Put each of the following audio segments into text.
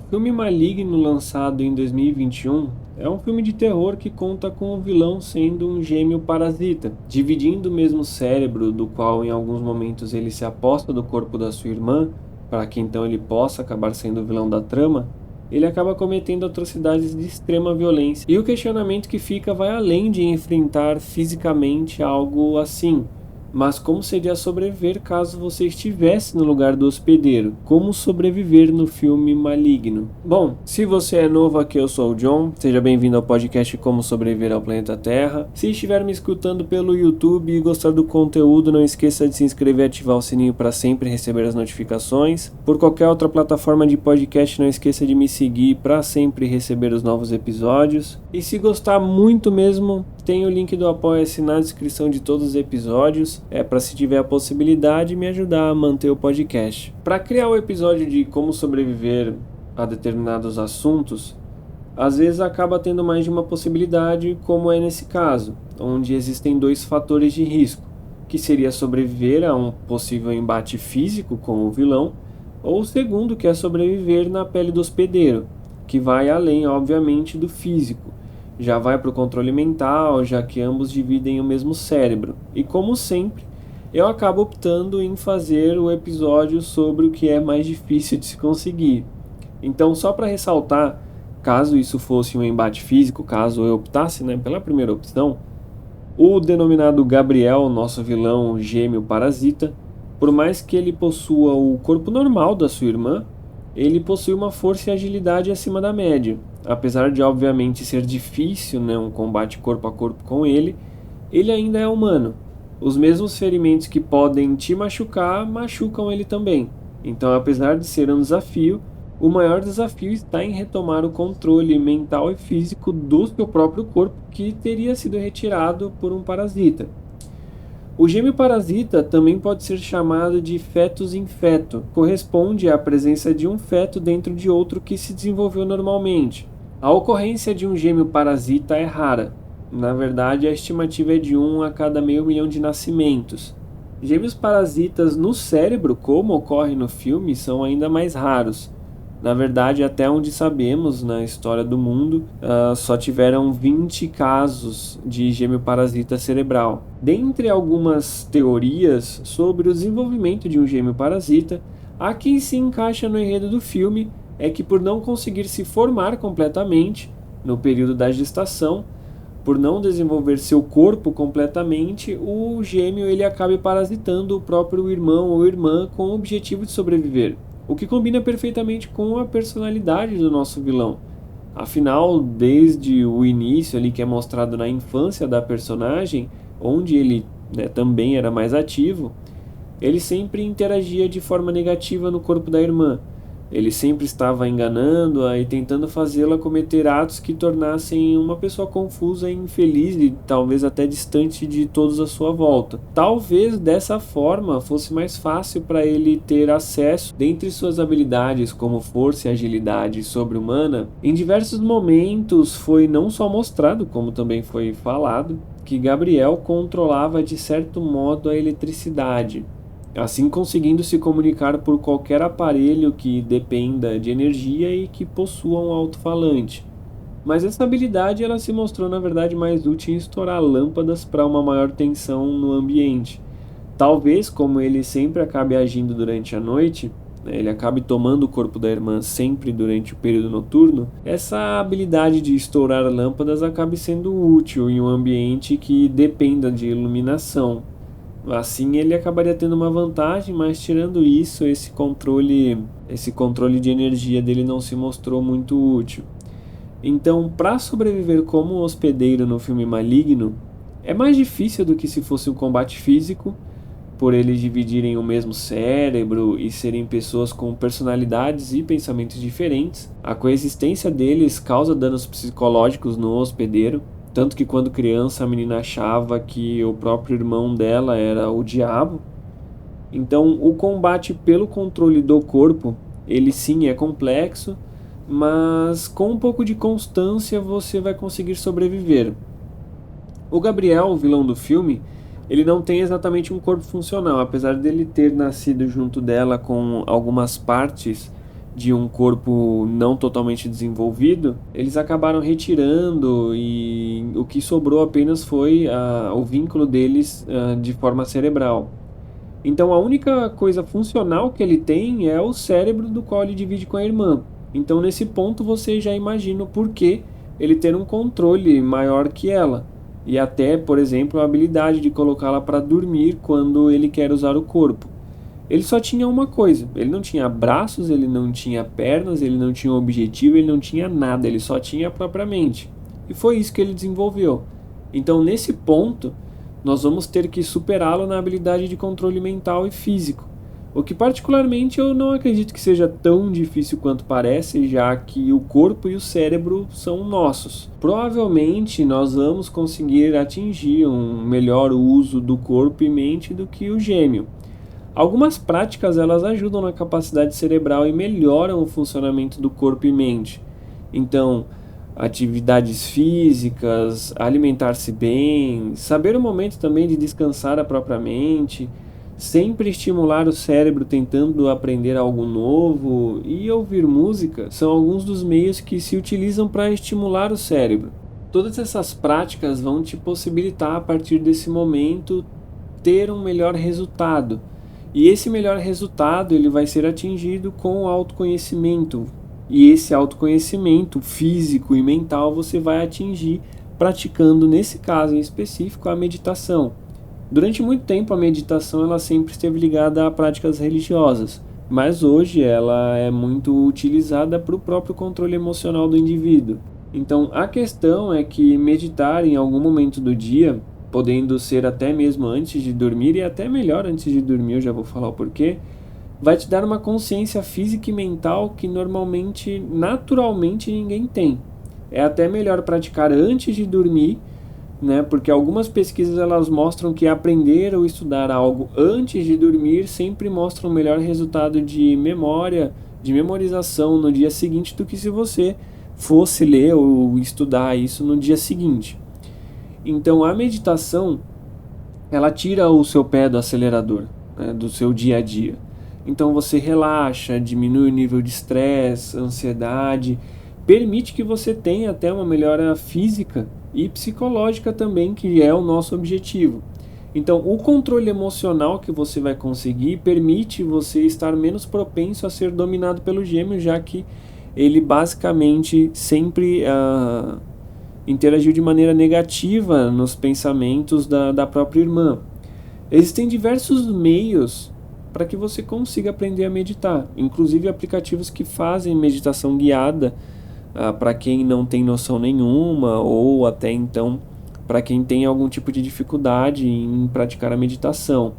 filme Maligno, lançado em 2021, é um filme de terror que conta com o vilão sendo um gêmeo parasita, dividindo o mesmo cérebro, do qual em alguns momentos ele se aposta do corpo da sua irmã, para que então ele possa acabar sendo o vilão da trama. Ele acaba cometendo atrocidades de extrema violência. E o questionamento que fica vai além de enfrentar fisicamente algo assim. Mas como seria sobreviver caso você estivesse no lugar do hospedeiro? Como sobreviver no filme Maligno? Bom, se você é novo aqui, eu sou o John. Seja bem-vindo ao podcast Como Sobreviver ao Planeta Terra. Se estiver me escutando pelo YouTube e gostar do conteúdo, não esqueça de se inscrever e ativar o sininho para sempre receber as notificações. Por qualquer outra plataforma de podcast, não esqueça de me seguir para sempre receber os novos episódios. E se gostar muito mesmo, tem o link do Apoia-se na descrição de todos os episódios. Para se tiver a possibilidade, me ajudar a manter o podcast. Para criar o episódio de como sobreviver a determinados assuntos, às vezes acaba tendo mais de uma possibilidade, como é nesse caso, onde existem dois fatores de risco, que seria sobreviver a um possível embate físico com o vilão, ou o segundo, que é sobreviver na pele do hospedeiro, que vai além, obviamente, do físico. Já vai para o controle mental, já que ambos dividem o mesmo cérebro. E como sempre, eu acabo optando em fazer o episódio sobre o que é mais difícil de se conseguir. Então, só para ressaltar, caso isso fosse um embate físico, caso eu optasse, pela primeira opção, o denominado Gabriel, nosso vilão gêmeo parasita, por mais que ele possua o corpo normal da sua irmã, ele possui uma força e agilidade acima da média. Apesar de obviamente ser difícil, um combate corpo a corpo com ele ainda é humano. Os mesmos ferimentos que podem te machucar, machucam ele também. Então, apesar de ser um desafio, o maior desafio está em retomar o controle mental e físico do seu próprio corpo, que teria sido retirado por um parasita. O gêmeo parasita também pode ser chamado de fetus in feto, corresponde à presença de um feto dentro de outro que se desenvolveu normalmente. A ocorrência de um gêmeo parasita é rara. Na verdade, a estimativa é de 1 a cada 500.000 de nascimentos. Gêmeos parasitas no cérebro, como ocorre no filme, são ainda mais raros. Na verdade, até onde sabemos, na história do mundo, só tiveram 20 casos de gêmeo parasita cerebral. Dentre algumas teorias sobre o desenvolvimento de um gêmeo parasita, a que se encaixa no enredo do filme é que, por não conseguir se formar completamente no período da gestação, por não desenvolver seu corpo completamente, o gêmeo ele acaba parasitando o próprio irmão ou irmã com o objetivo de sobreviver. O que combina perfeitamente com a personalidade do nosso vilão. Afinal, desde o início ali, que é mostrado na infância da personagem, onde ele também era mais ativo, ele sempre interagia de forma negativa no corpo da irmã. Ele sempre estava enganando-a e tentando fazê-la cometer atos que tornassem uma pessoa confusa e infeliz e talvez até distante de todos à sua volta. Talvez dessa forma fosse mais fácil para ele ter acesso, dentre suas habilidades como força e agilidade sobre-humana. Em diversos momentos foi não só mostrado, como também foi falado, que Gabriel controlava de certo modo a eletricidade, assim conseguindo se comunicar por qualquer aparelho que dependa de energia e que possua um alto-falante. Mas essa habilidade ela se mostrou na verdade mais útil em estourar lâmpadas para uma maior tensão no ambiente. Talvez, como ele sempre acabe agindo durante a noite, ele acabe tomando o corpo da irmã sempre durante o período noturno, essa habilidade de estourar lâmpadas acabe sendo útil em um ambiente que dependa de iluminação. Assim ele acabaria tendo uma vantagem, mas tirando isso, esse controle de energia dele não se mostrou muito útil. Então, para sobreviver como hospedeiro no filme Maligno, é mais difícil do que se fosse um combate físico, por eles dividirem o mesmo cérebro e serem pessoas com personalidades e pensamentos diferentes. A coexistência deles causa danos psicológicos no hospedeiro. Tanto que quando criança a menina achava que o próprio irmão dela era o diabo. Então o combate pelo controle do corpo, ele sim é complexo, mas com um pouco de constância você vai conseguir sobreviver. O Gabriel, o vilão do filme, ele não tem exatamente um corpo funcional, apesar dele ter nascido junto dela com algumas partes de um corpo não totalmente desenvolvido, eles acabaram retirando e o que sobrou apenas foi o vínculo deles de forma cerebral. Então a única coisa funcional que ele tem é o cérebro do qual ele divide com a irmã. Então nesse ponto você já imagina o porquê ele ter um controle maior que ela. E até, por exemplo, a habilidade de colocá-la para dormir quando ele quer usar o corpo. Ele só tinha uma coisa, ele não tinha braços, ele não tinha pernas, ele não tinha um objetivo, ele não tinha nada, ele só tinha a própria mente. E foi isso que ele desenvolveu. Então nesse ponto, nós vamos ter que superá-lo na habilidade de controle mental e físico. O que particularmente eu não acredito que seja tão difícil quanto parece, já que o corpo e o cérebro são nossos. Provavelmente nós vamos conseguir atingir um melhor uso do corpo e mente do que o gêmeo. Algumas práticas elas ajudam na capacidade cerebral e melhoram o funcionamento do corpo e mente. Então, atividades físicas, alimentar-se bem, saber o momento também de descansar a própria mente, sempre estimular o cérebro tentando aprender algo novo e ouvir música são alguns dos meios que se utilizam para estimular o cérebro. Todas essas práticas vão te possibilitar, a partir desse momento, ter um melhor resultado. E esse melhor resultado ele vai ser atingido com o autoconhecimento. E esse autoconhecimento físico e mental você vai atingir praticando, nesse caso em específico, a meditação. Durante muito tempo a meditação ela sempre esteve ligada a práticas religiosas, mas hoje ela é muito utilizada para o próprio controle emocional do indivíduo. Então a questão é que meditar em algum momento do dia, podendo ser até mesmo antes de dormir e até melhor antes de dormir, eu já vou falar o porquê, vai te dar uma consciência física e mental que normalmente, naturalmente ninguém tem. É até melhor praticar antes de dormir, né? Porque algumas pesquisas elas mostram que aprender ou estudar algo antes de dormir sempre mostra um melhor resultado de memória, de memorização no dia seguinte do que se você fosse ler ou estudar isso no dia seguinte. Então a meditação ela tira o seu pé do acelerador, né, do seu dia a dia. Então você relaxa, diminui o nível de estresse, ansiedade, permite que você tenha até uma melhora física e psicológica também, que é o nosso objetivo. Então o controle emocional que você vai conseguir permite você estar menos propenso a ser dominado pelo gêmeo, já que ele basicamente sempre interagiu de maneira negativa nos pensamentos da própria irmã. Existem diversos meios para que você consiga aprender a meditar, inclusive aplicativos que fazem meditação guiada para quem não tem noção nenhuma, ou até então para quem tem algum tipo de dificuldade em praticar a meditação.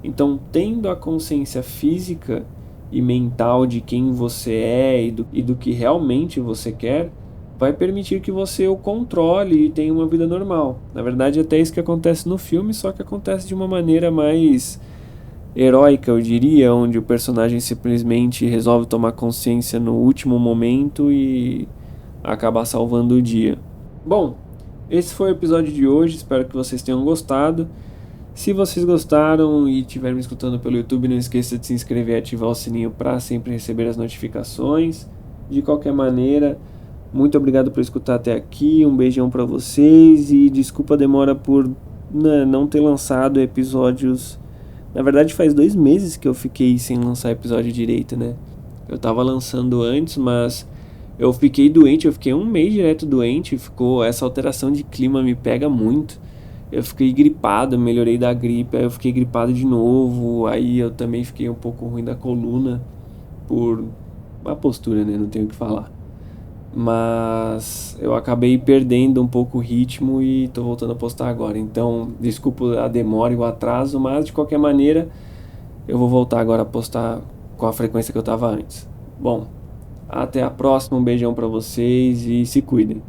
Então, tendo a consciência física e mental de quem você é e do que realmente você quer, vai permitir que você o controle e tenha uma vida normal. Na verdade, é até isso que acontece no filme, só que acontece de uma maneira mais heróica, eu diria, onde o personagem simplesmente resolve tomar consciência no último momento e acabar salvando o dia. Bom, esse foi o episódio de hoje, espero que vocês tenham gostado. Se vocês gostaram e estiverem me escutando pelo YouTube, não esqueça de se inscrever e ativar o sininho para sempre receber as notificações. De qualquer maneira, muito obrigado por escutar até aqui, um beijão para vocês e desculpa a demora por não ter lançado episódios. Na verdade faz 2 meses que eu fiquei sem lançar episódio direito, né? Eu tava lançando antes, mas eu fiquei doente, eu fiquei 1 mês direto doente, essa alteração de clima me pega muito. Eu fiquei gripado, melhorei da gripe, aí eu fiquei gripado de novo, aí eu também fiquei um pouco ruim da coluna por uma postura, né? Não tenho o que falar. Mas eu acabei perdendo um pouco o ritmo e tô voltando a postar agora. Então, desculpa a demora e o atraso, mas de qualquer maneira eu vou voltar agora a postar com a frequência que eu tava antes. Bom, até a próxima, um beijão pra vocês e se cuidem.